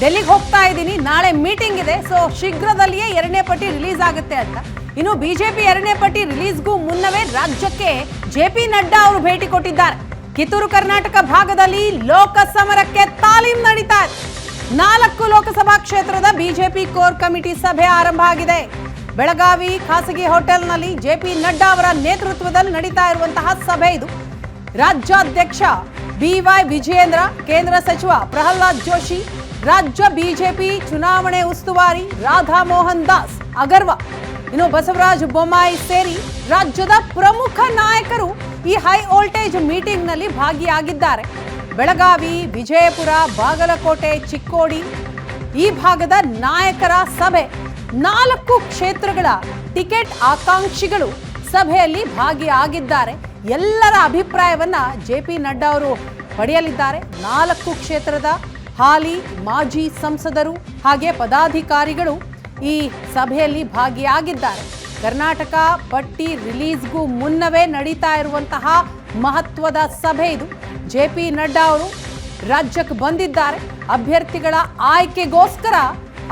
ಡೆಲ್ಲಿಗೆ ಹೋಗ್ತಾ ಇದ್ದೀನಿ, ನಾಳೆ ಮೀಟಿಂಗ್ ಇದೆ, ಸೊ ಶೀಘ್ರದಲ್ಲಿಯೇ 2ನೇ ಪಟ್ಟಿ ರಿಲೀಸ್ ಆಗುತ್ತೆ ಅಂತ. ಇನ್ನು ಬಿಜೆಪಿ 2ನೇ ಪಟ್ಟಿ ರಿಲೀಸ್ಗೂ ಮುನ್ನವೇ ರಾಜ್ಯಕ್ಕೆ ಜೆಪಿ ನಡ್ಡಾ ಅವರು ಭೇಟಿ ಕೊಟ್ಟಿದ್ದಾರೆ. ಕಿತ್ತೂರು ಕರ್ನಾಟಕ ಭಾಗದಲ್ಲಿ ಲೋಕ ಸಮರಕ್ಕೆ ತಾಲೀಮ್ ನಡೀತಾ ಇದೆ. 4 ಲೋಕಸಭಾ ಕ್ಷೇತ್ರದ ಬಿಜೆಪಿ ಕೋರ್ ಕಮಿಟಿ ಸಭೆ ಆರಂಭ ಆಗಿದೆ. ಬೆಳಗಾವಿ ಖಾಸಗಿ ಹೋಟೆಲ್ನಲ್ಲಿ ಜೆಪಿ ನಡ್ಡಾ ಅವರ ನೇತೃತ್ವದಲ್ಲಿ ನಡೀತಾ ಇರುವಂತಹ ಸಭೆ ಇದು. ರಾಜ್ಯಾಧ್ಯಕ್ಷ BY ವಿಜಯೇಂದ್ರ, ಕೇಂದ್ರ ಸಚಿವ ಪ್ರಹ್ಲಾದ್ ಜೋಶಿ, ರಾಜ್ಯ ಬಿಜೆಪಿ ಚುನಾವಣೆ ಉಸ್ತುವಾರಿ ರಾಧಾ ಮೋಹನ್ ದಾಸ್ ಅಗರ್ವಾಲ್, ಇನ್ನು ಬಸವರಾಜ ಬೊಮ್ಮಾಯಿ ಸೇರಿ ರಾಜ್ಯದ ಪ್ರಮುಖ ನಾಯಕರು ಈ ಹೈ ವೋಲ್ಟೇಜ್ ಮೀಟಿಂಗ್ ನಲ್ಲಿ ಭಾಗಿಯಾಗಿದ್ದಾರೆ. ಬೆಳಗಾವಿ, ವಿಜಯಪುರ, ಬಾಗಲಕೋಟೆ, ಚಿಕ್ಕೋಡಿ ಈ ಭಾಗದ ನಾಯಕರ ಸಭೆ. 4 ಕ್ಷೇತ್ರಗಳ ಟಿಕೆಟ್ ಆಕಾಂಕ್ಷಿಗಳು ಸಭೆಯಲ್ಲಿ ಭಾಗಿಯಾಗಿದ್ದಾರೆ. ಎಲ್ಲರ ಅಭಿಪ್ರಾಯವನ್ನ ಜೆಪಿ ನಡ್ಡಾ ಅವರು ಪಡೆಯಲಿದ್ದಾರೆ. 4 ಕ್ಷೇತ್ರದ ಹಾಲಿ ಮಾಜಿ ಸಂಸದರು ಹಾಗೆ ಪದಾಧಿಕಾರಿಗಳು ಈ ಸಭೆಯಲ್ಲಿ ಭಾಗಿಯಾಗಿದ್ದಾರೆ. ಕರ್ನಾಟಕ ಪಟ್ಟಿ ರಿಲೀಸ್ಗೂ ಮುನ್ನವೇ ನಡೀತಾ ಇರುವಂತಹ ಮಹತ್ವದ ಸಭೆ ಇದು. ಜೆಪಿ ನಡ್ಡಾ ಅವರು ರಾಜ್ಯಕ್ಕೆ ಬಂದಿದ್ದಾರೆ. ಅಭ್ಯರ್ಥಿಗಳ ಆಯ್ಕೆಗೋಸ್ಕರ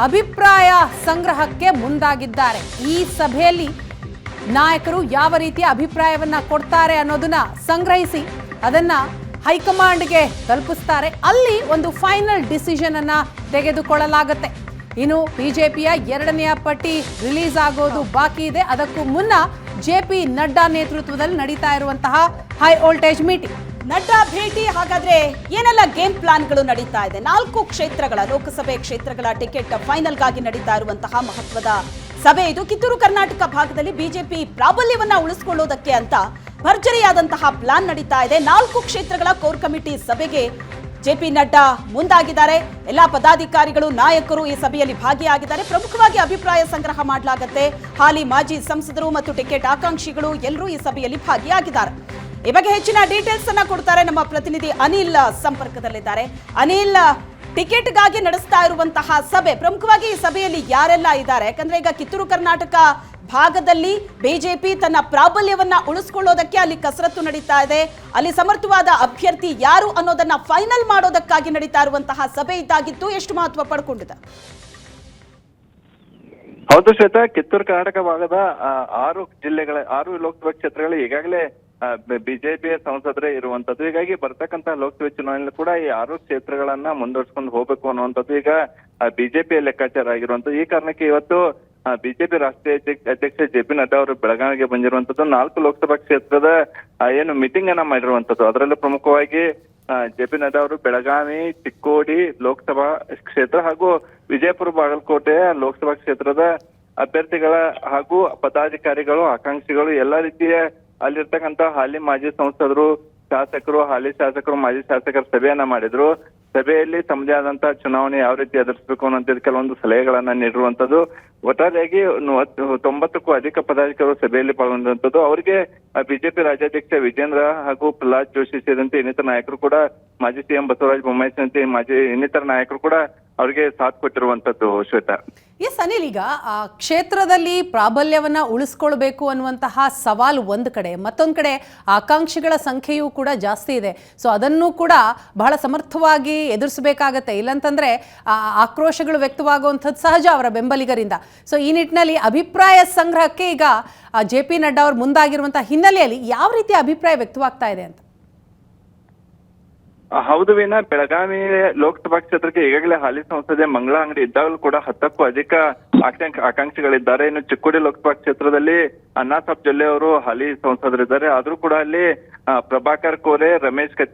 ಅಭಿಪ್ರಾಯ ಸಂಗ್ರಹಕ್ಕೆ ಮುಂದಾಗಿದ್ದಾರೆ. ಈ ಸಭೆಯಲ್ಲಿ ನಾಯಕರು ಯಾವ ರೀತಿಯ ಅಭಿಪ್ರಾಯವನ್ನ ಕೊಡ್ತಾರೆ ಅನ್ನೋದನ್ನ ಸಂಗ್ರಹಿಸಿ ಅದನ್ನ ಹೈಕಮಾಂಡ್ಗೆ ತಲುಪಿಸ್ತಾರೆ. ಅಲ್ಲಿ ಒಂದು ಫೈನಲ್ ಡಿಸಿಷನ್ ಅನ್ನ ತೆಗೆದುಕೊಳ್ಳಲಾಗುತ್ತೆ. ಇನ್ನು ಬಿಜೆಪಿಯ 2ನೇ ಪಟ್ಟಿ ರಿಲೀಸ್ ಆಗೋದು ಬಾಕಿ ಇದೆ. ಅದಕ್ಕೂ ಮುನ್ನ ಜೆಪಿ ನಡ್ಡಾ ನೇತೃತ್ವದಲ್ಲಿ ನಡೀತಾ ಇರುವಂತಹ ಹೈ ವೋಲ್ಟೇಜ್ ಮೀಟಿಂಗ್. ನಡ್ಡಾ ಭೇಟಿ ಹಾಗಾದ್ರೆ ಏನೆಲ್ಲ ಗೇಮ್ ಪ್ಲಾನ್ಗಳು ನಡೀತಾ ಇದೆ? 4 ಕ್ಷೇತ್ರಗಳ ಲೋಕಸಭೆ ಕ್ಷೇತ್ರಗಳ ಟಿಕೆಟ್ ಫೈನಲ್ಗಾಗಿ ನಡೀತಾ ಇರುವಂತಹ ಮಹತ್ವದ ಸಭೆ ಇದು. ಕಿತ್ತೂರು ಕರ್ನಾಟಕ ಭಾಗದಲ್ಲಿ ಬಿಜೆಪಿ ಪ್ರಾಬಲ್ಯವನ್ನ ಉಳಿಸಿಕೊಳ್ಳೋದಕ್ಕೆ ಅಂತ ಭರ್ಜರಿಯಾದಂತಹ ಪ್ಲಾನ್ ನಡೀತಾ ಇದೆ. 4 ಕ್ಷೇತ್ರಗಳ ಕೋರ್ ಕಮಿಟಿ ಸಭೆಗೆ ಜೆಪಿ ನಡ್ಡಾ ಮುಂದಾಗಿದ್ದಾರೆ. ಎಲ್ಲಾ ಪದಾಧಿಕಾರಿಗಳು, ನಾಯಕರು ಈ ಸಭೆಯಲ್ಲಿ ಭಾಗಿಯಾಗಿದ್ದಾರೆ. ಪ್ರಮುಖವಾಗಿ ಅಭಿಪ್ರಾಯ ಸಂಗ್ರಹ ಮಾಡಲಾಗುತ್ತೆ. ಹಾಲಿ ಮಾಜಿ ಸಂಸದರು ಮತ್ತು ಟಿಕೆಟ್ ಆಕಾಂಕ್ಷಿಗಳು ಎಲ್ಲರೂ ಈ ಸಭೆಯಲ್ಲಿ ಭಾಗಿಯಾಗಿದ್ದಾರೆ. ಈ ಬಗ್ಗೆ ಹೆಚ್ಚಿನ ಡೀಟೇಲ್ಸ್ ಅನ್ನ ಕೊಡ್ತಾರೆ ನಮ್ಮ ಪ್ರತಿನಿಧಿ ಅನಿಲ್ ಸಂಪರ್ಕದಲ್ಲಿದ್ದಾರೆ. ಅನಿಲ್, ಟಿಕೆಟ್ಗಾಗಿ ನಡೆಸ್ತಾ ಇರುವಂತಹ ಸಭೆ, ಪ್ರಮುಖವಾಗಿ ಈ ಸಭೆಯಲ್ಲಿ ಯಾರೆಲ್ಲ ಇದ್ದಾರೆ? ಯಾಕಂದ್ರೆ ಈಗ ಕಿತ್ತೂರು ಕರ್ನಾಟಕ ಭಾಗದಲ್ಲಿ ಬಿಜೆಪಿ ತನ್ನ ಪ್ರಾಬಲ್ಯವನ್ನ ಉಳಿಸ್ಕೊಳ್ಳೋದಕ್ಕೆ ಅಲ್ಲಿ ಕಸರತ್ತು ನಡೀತಾ ಇದೆ. ಅಲ್ಲಿ ಸಮರ್ಥವಾದ ಅಭ್ಯರ್ಥಿ ಯಾರು ಅನ್ನೋದನ್ನ ಫೈನಲ್ ಮಾಡೋದಕ್ಕಾಗಿ ನಡೀತಾ ಇರುವಂತಹ ಸಭೆ ಇದ್ದಾಗಿತ್ತು. ಎಷ್ಟು ಮಹತ್ವ ಪಡ್ಕೊಂಡಿದೆ? ಹೌದು ಶ್ವೇತಾ, ಕಿತ್ತೂರು ಕರ್ನಾಟಕ ಭಾಗದ 6 ಲೋಕಸಭಾ ಕ್ಷೇತ್ರಗಳು ಈಗಾಗಲೇ ಬಿಜೆಪಿಯ ಸಂಸದರೇ ಇರುವಂತದ್ದು. ಹೀಗಾಗಿ ಬರ್ತಕ್ಕಂತ ಲೋಕಸಭೆ ಚುನಾವಣೆಯಲ್ಲಿ ಕೂಡ ಈ 6 ಕ್ಷೇತ್ರಗಳನ್ನ ಮುಂದುವರ್ಸ್ಕೊಂಡು ಹೋಗ್ಬೇಕು ಅನ್ನುವಂಥದ್ದು ಈಗ ಬಿಜೆಪಿಯ ಲೆಕ್ಕಾಚಾರ ಆಗಿರುವಂತದ್ದು. ಈ ಕಾರಣಕ್ಕೆ ಇವತ್ತು ಬಿಜೆಪಿ ರಾಷ್ಟ್ರೀಯ ಅಧ್ಯಕ್ಷ ಜೆಪಿ ನಡ್ಡಾ ಅವರು ಬೆಳಗಾವಿಗೆ ಬಂದಿರುವಂತದ್ದು. 4 ಲೋಕಸಭಾ ಕ್ಷೇತ್ರದ ಏನು ಮೀಟಿಂಗ್ ಅನ್ನ ಮಾಡಿರುವಂತದ್ದು. ಅದರಲ್ಲೂ ಪ್ರಮುಖವಾಗಿ ಜೆಪಿ ನಡ್ಡಾ ಅವರು ಬೆಳಗಾವಿ, ಚಿಕ್ಕೋಡಿ ಲೋಕಸಭಾ ಕ್ಷೇತ್ರ ಹಾಗೂ ವಿಜಯಪುರ, ಬಾಗಲಕೋಟೆ ಲೋಕಸಭಾ ಕ್ಷೇತ್ರದ ಅಭ್ಯರ್ಥಿಗಳ ಹಾಗೂ ಪದಾಧಿಕಾರಿಗಳು, ಆಕಾಂಕ್ಷಿಗಳು ಎಲ್ಲ ರೀತಿಯ ಅಲ್ಲಿರ್ತಕ್ಕಂಥ ಹಾಲಿ ಮಾಜಿ ಸಂಸದರು, ಶಾಸಕರು, ಹಾಲಿ ಶಾಸಕರು, ಮಾಜಿ ಶಾಸಕರ ಸಭೆಯನ್ನ ಮಾಡಿದ್ರು. ಸಭೆಯಲ್ಲಿ ತಮ್ಮದೇ ಆದಂತಹ ಚುನಾವಣೆ ಯಾವ ರೀತಿ ಎದುರಿಸಬೇಕು ಅನ್ನೋ ಕೆಲವೊಂದು ಸಲಹೆಗಳನ್ನ ನೀಡಿರುವಂತದ್ದು. ಒಟ್ಟಾರೆಯಾಗಿ 90ಕ್ಕೂ ಅಧಿಕ ಪದಾಧಿಕಾರಿಗಳು ಸಭೆಯಲ್ಲಿ ಪಾಲ್ಗೊಂಡಿರುವಂತದ್ದು. ಅವರಿಗೆ ಬಿಜೆಪಿ ರಾಜ್ಯಾಧ್ಯಕ್ಷ ವಿಜೇಂದ್ರ ಹಾಗೂ ಪ್ರಹ್ಲಾದ್ ಜೋಶಿ ಸೇರಿದಂತೆ ಇನ್ನಿತರ ನಾಯಕರು ಕೂಡ, ಮಾಜಿ ಸಿಎಂ ಬಸವರಾಜ ಬೊಮ್ಮಾಯಿ ಸೇರಿದಂತೆ ಮಾಜಿ ಇನ್ನಿತರ ನಾಯಕರು ಕೂಡ ಅವರಿಗೆ ಸಾಥ್ ಕೊಟ್ಟಿರುವಂತದ್ದು. ಶ್ವೇತಾ, ಎಸ್ ಅನಿಲ್, ಈಗ ಕ್ಷೇತ್ರದಲ್ಲಿ ಪ್ರಾಬಲ್ಯವನ್ನ ಉಳಿಸ್ಕೊಳ್ಬೇಕು ಅನ್ನುವಂತಹ ಸವಾಲು ಒಂದು ಕಡೆ, ಮತ್ತೊಂದು ಕಡೆ ಆಕಾಂಕ್ಷಿಗಳ ಸಂಖ್ಯೆಯೂ ಕೂಡ ಜಾಸ್ತಿ ಇದೆ. ಸೊ ಅದನ್ನು ಕೂಡ ಬಹಳ ಸಮರ್ಥವಾಗಿ ಎದುರಿಸಬೇಕಾಗತ್ತೆ. ಇಲ್ಲಂತಂದ್ರೆ ಆಕ್ರೋಶಗಳು ವ್ಯಕ್ತವಾಗುವಂಥದ್ದು ಸಹಜ ಅವರ ಬೆಂಬಲಿಗರಿಂದ. ಸೊ ಈ ನಿಟ್ಟಿನಲ್ಲಿ ಅಭಿಪ್ರಾಯ ಸಂಗ್ರಹಕ್ಕೆ ಈಗ ಜೆಪಿ ನಡ್ಡಾ ಅವರು ಮುಂದಾಗಿರುವಂತಹ ಹಿನ್ನೆಲೆಯಲ್ಲಿ ಯಾವ ರೀತಿಯ ಅಭಿಪ್ರಾಯ ವ್ಯಕ್ತವಾಗ್ತಾ ಇದೆ ಅಂತ? ಹೌದು ವೀಣಾ, ಬೆಳಗಾವಿ ಲೋಕಸಭಾ ಕ್ಷೇತ್ರಕ್ಕೆ ಈಗಾಗಲೇ ಹಾಲಿ ಸಂಸದೆ ಮಂಗಳಾ ಅಂಗಡಿ ಇದ್ದಾಗಲೂ ಕೂಡ 10ಕ್ಕೂ ಅಧಿಕ ಆಕಾಂಕ್ಷಿಗಳಿದ್ದಾರೆ. ಇನ್ನು ಚಿಕ್ಕೋಡಿ ಲೋಕಸಭಾ ಕ್ಷೇತ್ರದಲ್ಲಿ ಅಣ್ಣಾಸಾಬ್ ಜೊಲ್ಲೆ ಅವರು ಹಾಲಿ ಸಂಸದರಿದ್ದಾರೆ. ಆದ್ರೂ ಕೂಡ ಅಲ್ಲಿ ಪ್ರಭಾಕರ್ ಕೋರೆ,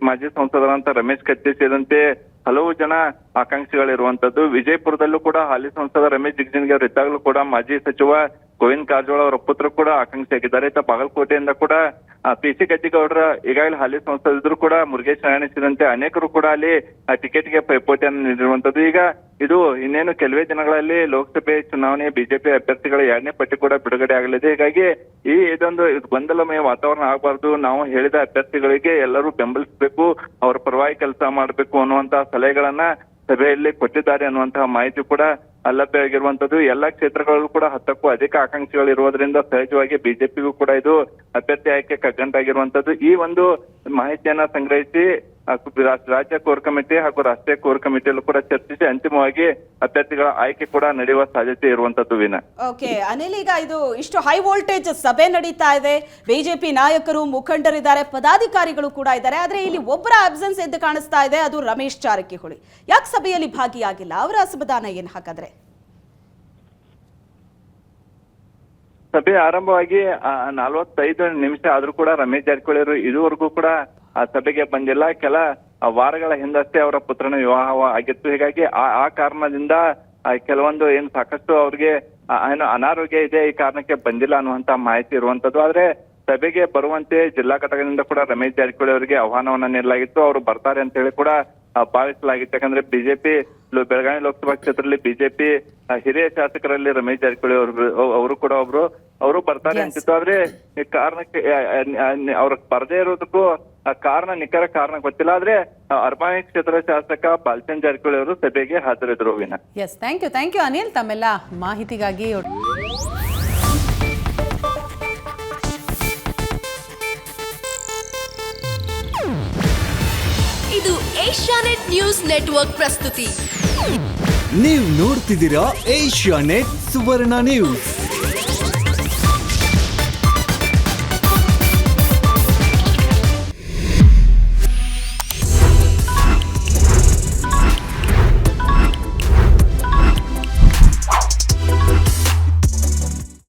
ಮಾಜಿ ಸಂಸದರಂತ ರಮೇಶ್ ಕತ್ತಿ ಸೇರಿದಂತೆ ಹಲವು ಜನ ಆಕಾಂಕ್ಷಿಗಳಿರುವಂತದ್ದು. ವಿಜಯಪುರದಲ್ಲೂ ಕೂಡ ಹಾಲಿ ಸಂಸದ ರಮೇಶ್ ಜಿಗಜಿಣಗಿ ಅವರು ಇದ್ದಾಗಲೂ ಕೂಡ ಮಾಜಿ ಸಚಿವ ಗೋವಿಂದ್ ಕಾರಜೋಳ ಅವರ ಪುತ್ರ ಕೂಡ ಆಕಾಂಕ್ಷಿಯಾಗಿದ್ದಾರೆ. ಬಾಗಲಕೋಟೆಯಿಂದ ಕೂಡ PC ಗದ್ದಿಗೌಡರ ಈಗಾಗಲೇ ಹಾಲಿ ಸಂಸದರು ಕೂಡ ಮುರುಗೇಶ್ ನಾರಾಯಣ ಸೇರಿದಂತೆ ಅನೇಕರು ಕೂಡ ಅಲ್ಲಿ ಟಿಕೆಟ್ಗೆ ಪೈಪೋಟಿಯನ್ನು ನೀಡಿರುವಂತದ್ದು. ಈಗ ಇದು ಇನ್ನೇನು ಕೆಲವೇ ದಿನಗಳಲ್ಲಿ ಲೋಕಸಭೆ ಚುನಾವಣೆ ಬಿಜೆಪಿ ಅಭ್ಯರ್ಥಿಗಳ 2ನೇ ಪಟ್ಟಿ ಕೂಡ ಬಿಡುಗಡೆ ಆಗಲಿದೆ. ಹೀಗಾಗಿ ಇದೊಂದು ಗೊಂದಲಮಯ ವಾತಾವರಣ ಆಗಬಾರ್ದು. ನಾವು ಹೇಳಿದ ಅಭ್ಯರ್ಥಿಗಳಿಗೆ ಎಲ್ಲರೂ ಬೆಂಬಲಿಸಬೇಕು, ಅವರ ಪರವಾಗಿ ಕೆಲಸ ಮಾಡಬೇಕು ಅನ್ನುವಂತಹ ಸಲಹೆಗಳನ್ನ ಸಭೆಯಲ್ಲಿ ಕೊಟ್ಟಿದ್ದಾರೆ ಅನ್ನುವಂತಹ ಮಾಹಿತಿ ಕೂಡ ಲಭ್ಯವಾಗಿರುವಂತದ್ದು. ಎಲ್ಲಾ ಕ್ಷೇತ್ರಗಳಲ್ಲೂ ಕೂಡ 10ಕ್ಕೂ ಅಧಿಕ ಆಕಾಂಕ್ಷಿಗಳು ಇರುವುದರಿಂದ ಸಹಜವಾಗಿ ಬಿಜೆಪಿಗೂ ಕೂಡ ಇದು ಅಭ್ಯರ್ಥಿ ಆಯ್ಕೆ ಕಗ್ಗಂಟಾಗಿರುವಂತದ್ದು. ಈ ಒಂದು ಮಾಹಿತಿಯನ್ನ ಸಂಗ್ರಹಿಸಿ ರಾಜ್ಯ ಕೋರ್ ಕಮಿಟಿ ಹಾಗೂ ರಾಷ್ಟ್ರೀಯ ಕೋರ್ ಕಮಿಟಿಯಲ್ಲೂ ಕೂಡ ಚರ್ಚಿಸಿ ಅಂತಿಮವಾಗಿ ಅಭ್ಯರ್ಥಿಗಳ ಆಯ್ಕೆ ಕೂಡ ನಡೆಯುವ ಸಾಧ್ಯತೆ ಇರುವಂತದ್ದು ವಿನ. ಓಕೆ ಅನಿಲ್, ಈಗ ಇದು ಇಷ್ಟು ಹೈ ವೋಲ್ಟೇಜ್ ಸಭೆ ನಡೀತಾ ಇದೆ, ಬಿಜೆಪಿ ನಾಯಕರು ಮುಖಂಡರಿದ್ದಾರೆ, ಪದಾಧಿಕಾರಿಗಳು ಕೂಡ ಇದ್ದಾರೆ, ಆದ್ರೆ ಇಲ್ಲಿ ಒಬ್ಬರ ಅಬ್ಸೆನ್ಸ್ ಎದ್ದು ಕಾಣಿಸ್ತಾ ಇದೆ, ಅದು ರಮೇಶ್ ಜಾರಕಿಹೊಳಿ. ಯಾಕೆ ಸಭೆಯಲ್ಲಿ ಭಾಗಿಯಾಗಿಲ್ಲ? ಅವರ ಅಸಮಾಧಾನ ಏನ್ ಹಾಗಾದ್ರೆ? ಸಭೆ ಆರಂಭವಾಗಿ 45 ನಿಮಿಷ ಆದ್ರೂ ಕೂಡ ರಮೇಶ್ ಜಾರಕಿಹೊಳಿ ಅವರು ಇದುವರೆಗೂ ಕೂಡ ಆ ಸಭೆಗೆ ಬಂದಿಲ್ಲ. ಕೆಲ ವಾರಗಳ ಹಿಂದಷ್ಟೇ ಅವರ ಪುತ್ರನ ವಿವಾಹ ಆಗಿತ್ತು. ಹೀಗಾಗಿ ಆ ಕಾರಣದಿಂದ ಕೆಲವೊಂದು ಏನು ಸಾಕಷ್ಟು ಅವ್ರಿಗೆ ಏನು ಅನಾರೋಗ್ಯ ಇದೆ, ಈ ಕಾರಣಕ್ಕೆ ಬಂದಿಲ್ಲ ಅನ್ನುವಂತ ಮಾಹಿತಿ ಇರುವಂತದ್ದು. ಆದ್ರೆ ಸಭೆಗೆ ಬರುವಂತೆ ಜಿಲ್ಲಾ ಘಟಕದಿಂದ ಕೂಡ ರಮೇಶ್ ಜಾರಕಿಹೊಳಿ ಅವರಿಗೆ ಆಹ್ವಾನವನ್ನ ನೀಡಲಾಗಿತ್ತು. ಅವರು ಬರ್ತಾರೆ ಅಂತ ಹೇಳಿ ಕೂಡ ಭಾವಿಸಲಾಗಿತ್ತು. ಯಾಕಂದ್ರೆ ಬಿಜೆಪಿ ಬೆಳಗಾವಿ ಲೋಕಸಭಾ ಕ್ಷೇತ್ರದಲ್ಲಿ ಬಿಜೆಪಿ ಹಿರಿಯ ಶಾಸಕರಲ್ಲಿ ರಮೇಶ್ ಜಾರಕಿಹೊಳಿ ಅವರು ಕೂಡ ಒಬ್ರು, ಅವರು ಬರ್ತಾರೆ ಅಂತಿತ್ತು. ಆದ್ರೆ ಈ ಕಾರಣಕ್ಕೆ ಅವ್ರ ಬರದೇ ಇರೋದಕ್ಕೂ ನಿಖರ ಕಾರಣ ಗೊತ್ತಿಲ್ಲ. ಆದ್ರೆ ಅರ್ಬಾಯಿ ಕ್ಷೇತ್ರದ ಶಾಸಕ ಬಾಲಚಂದ್ರ ಜಾರಕಿಹೊಳಿ ಅವರು ಸಭೆಗೆ ಹಾಜರಿದ್ರು ವಿನ. ಎಸ್, ಥ್ಯಾಂಕ್ ಯು ಅನಿಲ್ ತಮ್ಮೆಲ್ಲ ಮಾಹಿತಿಗಾಗಿ. ಇದು ಏಷ್ಯಾನೆಟ್ ನ್ಯೂಸ್ ನೆಟ್ವರ್ಕ್ ಪ್ರಸ್ತುತಿ. ನೀವು ನೋಡ್ತಿದ್ದೀರಾ ಏಷ್ಯಾನೆಟ್ ಸುವರ್ಣ ನ್ಯೂಸ್.